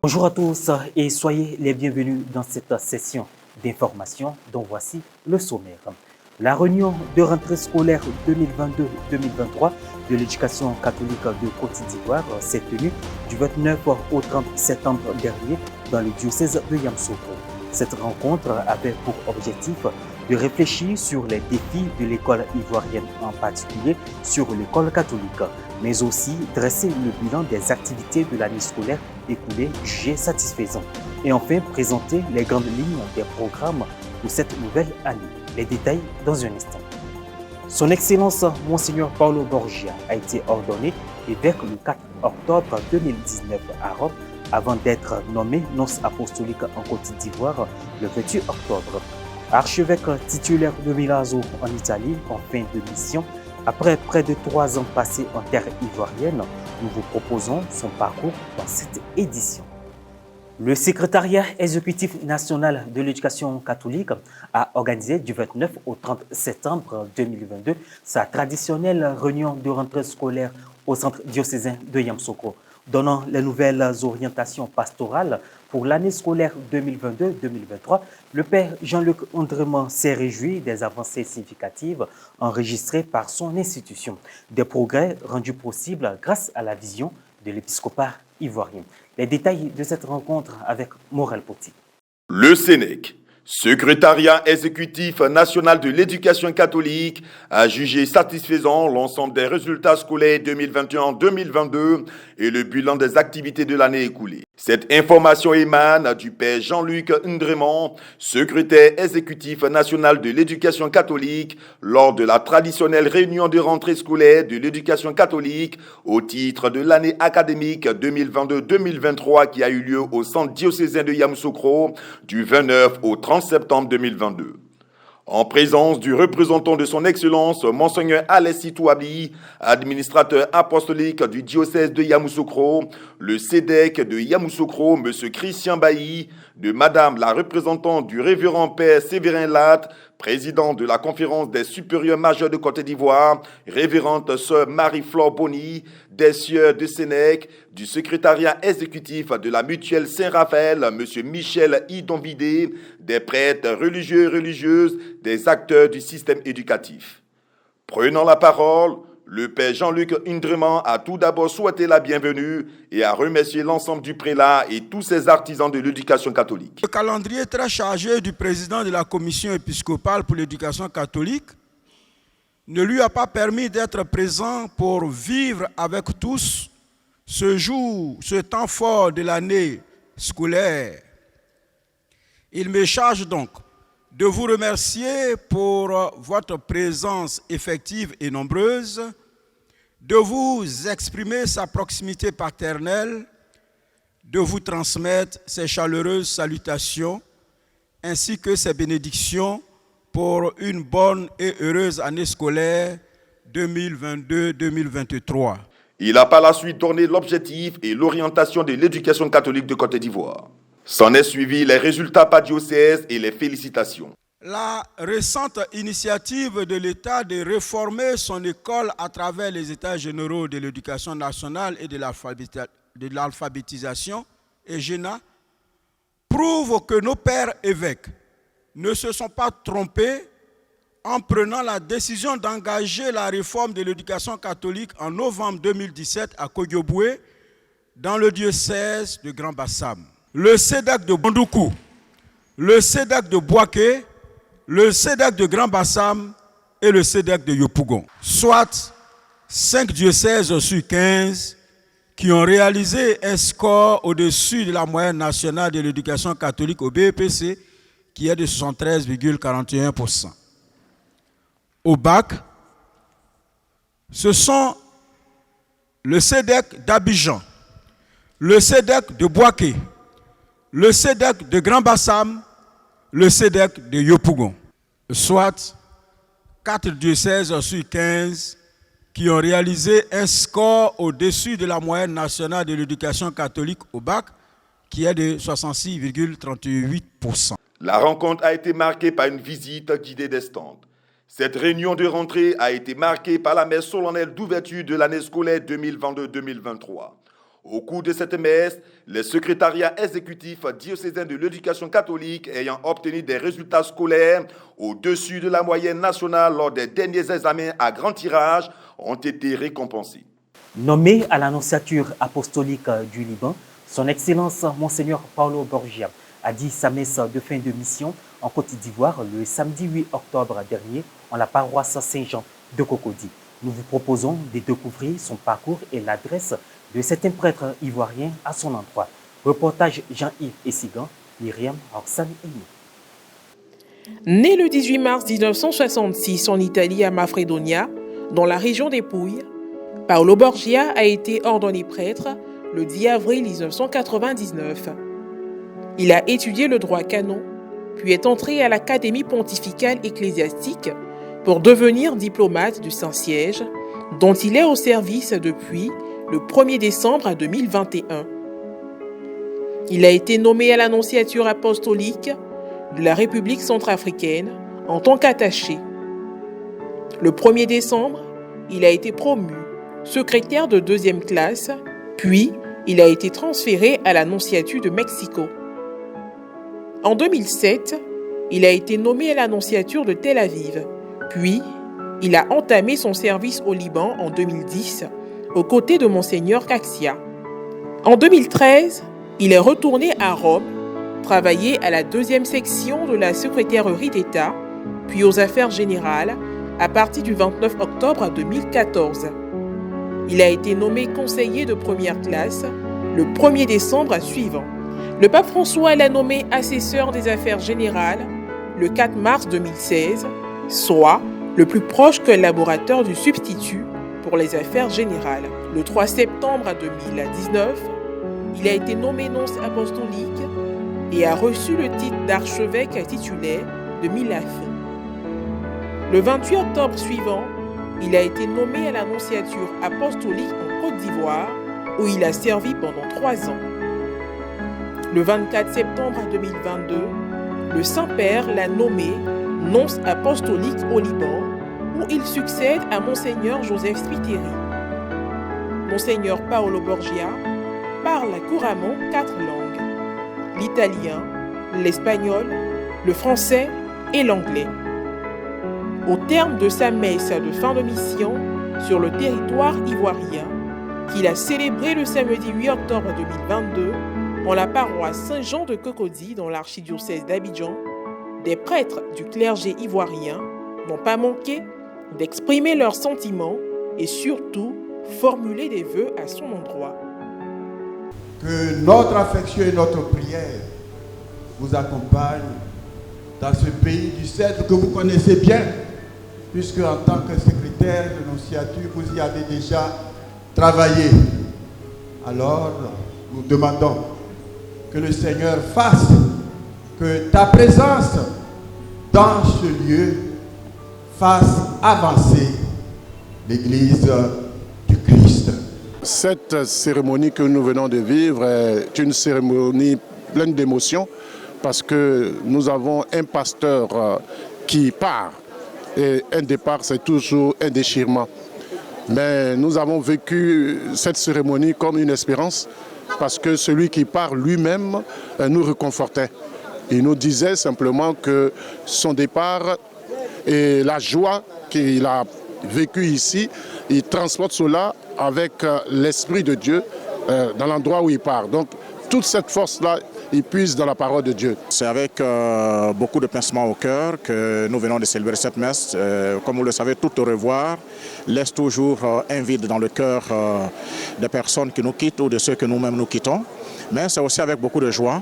Bonjour à tous et soyez les bienvenus dans cette session d'information dont voici le sommaire. La réunion de rentrée scolaire 2022-2023 de l'éducation catholique de Côte d'Ivoire s'est tenue du 29 au 30 septembre dernier dans le diocèse de Yamoussoukro. Cette rencontre avait pour objectif de réfléchir sur les défis de l'école ivoirienne, en particulier sur l'école catholique, mais aussi dresser le bilan des activités de l'année scolaire écoulée jugée satisfaisant. Et enfin, présenter les grandes lignes des programmes de cette nouvelle année. Les détails dans un instant. Son Excellence Monseigneur Paulo Borgia a été ordonné évêque le 4 octobre 2019 à Rome avant d'être nommé nonce apostolique en Côte d'Ivoire le 28 octobre. Archevêque titulaire de Milazzo en Italie en fin de mission, après près de 3 ans passés en terre ivoirienne, nous vous proposons son parcours dans cette édition. Le secrétariat exécutif national de l'éducation catholique a organisé du 29 au 30 septembre 2022 sa traditionnelle réunion de rentrée scolaire au centre diocésain de Yamoussoukro, donnant les nouvelles orientations pastorales pour l'année scolaire 2022-2023. Le père Jean-Luc Ondrement s'est réjoui des avancées significatives enregistrées par son institution, des progrès rendus possibles grâce à la vision de l'épiscopat ivoirien. Les détails de cette rencontre avec Morel Poti. Le Sénèque, secrétariat exécutif national de l'éducation catholique, a jugé satisfaisant l'ensemble des résultats scolaires 2021-2022 et le bilan des activités de l'année écoulée. Cette information émane du père Jean-Luc Ndrement, secrétaire exécutif national de l'éducation catholique, lors de la traditionnelle réunion de rentrée scolaire de l'éducation catholique au titre de l'année académique 2022-2023 qui a eu lieu au centre diocésain de Yamoussoukro du 29 au 30 septembre 2022. En présence du représentant de son Excellence, Monseigneur Alessi Touabi, administrateur apostolique du diocèse de Yamoussoukro, le CEDEC de Yamoussoukro, M. Christian Bailly, de Madame la représentante du révérend Père Séverin Latte, président de la conférence des supérieurs majeurs de Côte d'Ivoire, révérende Sœur Marie-Flore Bonny, des sieurs de Sénèque, du secrétariat exécutif de la mutuelle Saint-Raphaël, M. Michel Idonvidé, des prêtres religieux et religieuses, des acteurs du système éducatif. Prenant la parole, le père Jean-Luc Ndrement a tout d'abord souhaité la bienvenue et a remercié l'ensemble du prélat et tous ses artisans de l'éducation catholique. Le calendrier très chargé du président de la commission épiscopale pour l'éducation catholique ne lui a pas permis d'être présent pour vivre avec tous ce jour, ce temps fort de l'année scolaire. Il me charge donc de vous remercier pour votre présence effective et nombreuse, de vous exprimer sa proximité paternelle, de vous transmettre ses chaleureuses salutations, ainsi que ses bénédictions pour une bonne et heureuse année scolaire 2022-2023. Il a par la suite donné l'objectif et l'orientation de l'éducation catholique de Côte d'Ivoire. S'en est suivi les résultats par diocèse et les félicitations. La récente initiative de l'État de réformer son école à travers les États généraux de l'éducation nationale et de l'alphabétisation, EGENA, prouve que nos pères évêques ne se sont pas trompés en prenant la décision d'engager la réforme de l'éducation catholique en novembre 2017 à Kogioboué, dans le diocèse de Grand Bassam. Le CEDEC de Bondoukou, le CEDEC de Boaké, le CEDEC de Grand Bassam et le CEDEC de Yopougon. Soit 5 diocèses sur 15 qui ont réalisé un score au-dessus de la moyenne nationale de l'éducation catholique au BEPC, qui est de 73,41%. Au bac, ce sont le CEDEC d'Abidjan, le CEDEC de Boaké, le CEDEC de Grand Bassam, le CEDEC de Yopougon, soit 4 diocèses sur 15 qui ont réalisé un score au-dessus de la moyenne nationale de l'éducation catholique au bac, qui est de 66,38%. La rencontre a été marquée par une visite guidée des stands. Cette réunion de rentrée a été marquée par la messe solennelle d'ouverture de l'année scolaire 2022-2023. Au cours de cette messe, les secrétariats exécutifs diocésains de l'éducation catholique ayant obtenu des résultats scolaires au-dessus de la moyenne nationale lors des derniers examens à grand tirage ont été récompensés. Nommé à l'annonciature apostolique du Liban, son Excellence Monseigneur Paolo Borgia a dit sa messe de fin de mission en Côte d'Ivoire le samedi 8 octobre dernier en la paroisse Saint-Jean de Cocody. Nous vous proposons de découvrir son parcours et l'adresse de certains prêtres ivoiriens à son endroit. Reportage Jean-Yves Essigan, Myriam Roxane Eni. Né le 18 mars 1966 en Italie à Manfredonia, dans la région des Pouilles, Paolo Borgia a été ordonné prêtre le 10 avril 1999. Il a étudié le droit canon, puis est entré à l'Académie pontificale ecclésiastique pour devenir diplomate du Saint-Siège, dont il est au service depuis le 1er décembre 2021. Il a été nommé à l'annonciature apostolique de la République centrafricaine en tant qu'attaché. Le 1er décembre, il a été promu secrétaire de 2e classe, puis il a été transféré à l'annonciature de Mexico. En 2007, il a été nommé à l'annonciature de Tel Aviv, puis il a entamé son service au Liban en 2010, aux côtés de Monseigneur Caxia. En 2013, il est retourné à Rome, travailler à la 2e section de la secrétairerie d'État, puis aux affaires générales, à partir du 29 octobre 2014. Il a été nommé conseiller de 1re classe le 1er décembre suivant. Le pape François l'a nommé assesseur des affaires générales le 4 mars 2016, soit le plus proche collaborateur du substitut pour les affaires générales. Le 3 septembre 2019, il a été nommé nonce apostolique et a reçu le titre d'archevêque titulaire de Milaf. Le 28 octobre suivant, il a été nommé à l'annonciature apostolique en Côte d'Ivoire, où il a servi pendant 3 ans. Le 24 septembre 2022, le Saint-Père l'a nommé nonce apostolique au Liban, où il succède à Monseigneur Joseph Spiteri. Monseigneur Paolo Borgia parle couramment 4 langues: l'italien, l'espagnol, le français et l'anglais. Au terme de sa messe de fin de mission sur le territoire ivoirien, qu'il a célébré le samedi 8 octobre 2022 en la paroisse Saint-Jean de Cocody dans l'archidiocèse d'Abidjan, des prêtres du clergé ivoirien n'ont pas manqué d'exprimer leurs sentiments et surtout formuler des vœux à son endroit. Que notre affection et notre prière vous accompagnent dans ce pays du Cèdre que vous connaissez bien, puisque en tant que secrétaire de l'annonciature, vous y avez déjà travaillé. Alors, nous demandons que le Seigneur fasse que ta présence dans ce lieu fasse avancer l'Église du Christ. Cette cérémonie que nous venons de vivre est une cérémonie pleine d'émotions parce que nous avons un pasteur qui part. Et un départ, c'est toujours un déchirement. Mais nous avons vécu cette cérémonie comme une espérance parce que celui qui part lui-même nous réconfortait. Il nous disait simplement que son départ et la joie qu'il a vécue ici, il transporte cela avec l'Esprit de Dieu dans l'endroit où il part. Donc toute cette force-là, il puise dans la parole de Dieu. C'est avec beaucoup de pincement au cœur que nous venons de célébrer cette messe. Comme vous le savez, tout au revoir laisse toujours un vide dans le cœur des personnes qui nous quittent ou de ceux que nous-mêmes nous quittons. Mais c'est aussi avec beaucoup de joie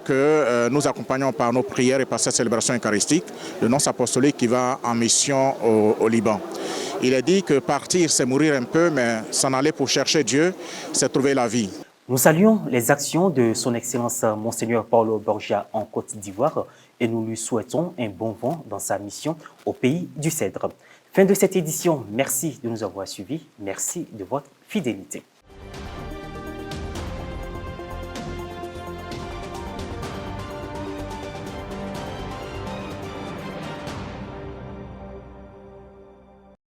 que nous accompagnons par nos prières et par cette célébration eucharistique le nonce apostolique qui va en mission au Liban. Il est dit que partir, c'est mourir un peu, mais s'en aller pour chercher Dieu, c'est trouver la vie. Nous saluons les actions de son Excellence Monseigneur Paolo Borgia en Côte d'Ivoire et nous lui souhaitons un bon vent dans sa mission au pays du Cèdre. Fin de cette édition, merci de nous avoir suivis, merci de votre fidélité.